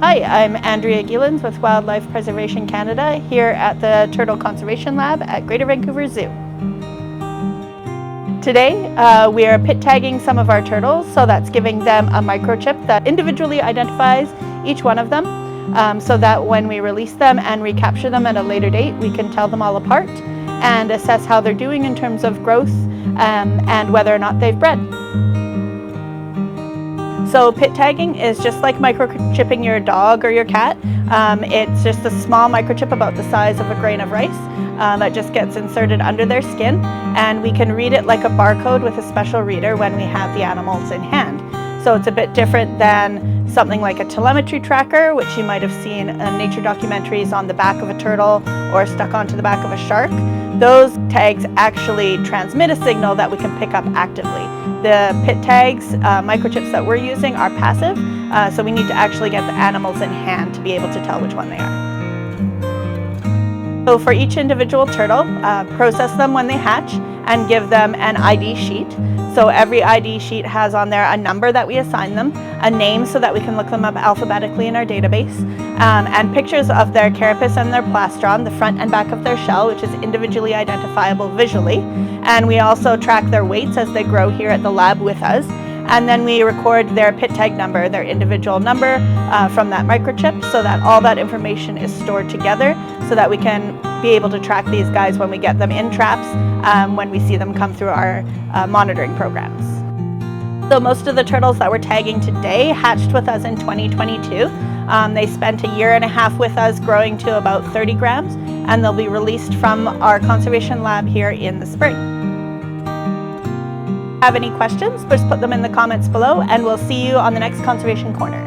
Hi, I'm Andrea Gielens with Wildlife Preservation Canada here at the Turtle Conservation Lab at Greater Vancouver Zoo. Today we are pit tagging some of our turtles, so that's giving them a microchip that individually identifies each one of them so that when we release them and recapture them at a later date, we can tell them all apart and assess how they're doing in terms of growth and whether or not they've bred. So pit tagging is just like microchipping your dog or your cat. It's just a small microchip about the size of a grain of rice that just gets inserted under their skin, and we can read it like a barcode with a special reader when we have the animals in hand. So it's a bit different than something like a telemetry tracker, which you might have seen in nature documentaries on the back of a turtle or stuck onto the back of a shark. Those tags actually transmit a signal that we can pick up actively. The pit tags, microchips that we're using are passive, so we need to actually get the animals in hand to be able to tell which one they are. So for each individual turtle, process them when they hatch and give them an ID sheet. So every ID sheet has on there a number that we assign them, a name so that we can look them up alphabetically in our database, and pictures of their carapace and their plastron, the front and back of their shell, which is individually identifiable visually. And we also track their weights as they grow here at the lab with us. And then we record their pit tag number, their individual number from that microchip, so that all that information is stored together so that we can be able to track these guys when we get them in traps, when we see them come through our monitoring programs. So most of the turtles that we're tagging today hatched with us in 2022. They spent a year and a half with us growing to about 30 grams, and they'll be released from our conservation lab here in the spring. Have any questions, just put them in the comments below, and we'll see you on the next Conservation Corner.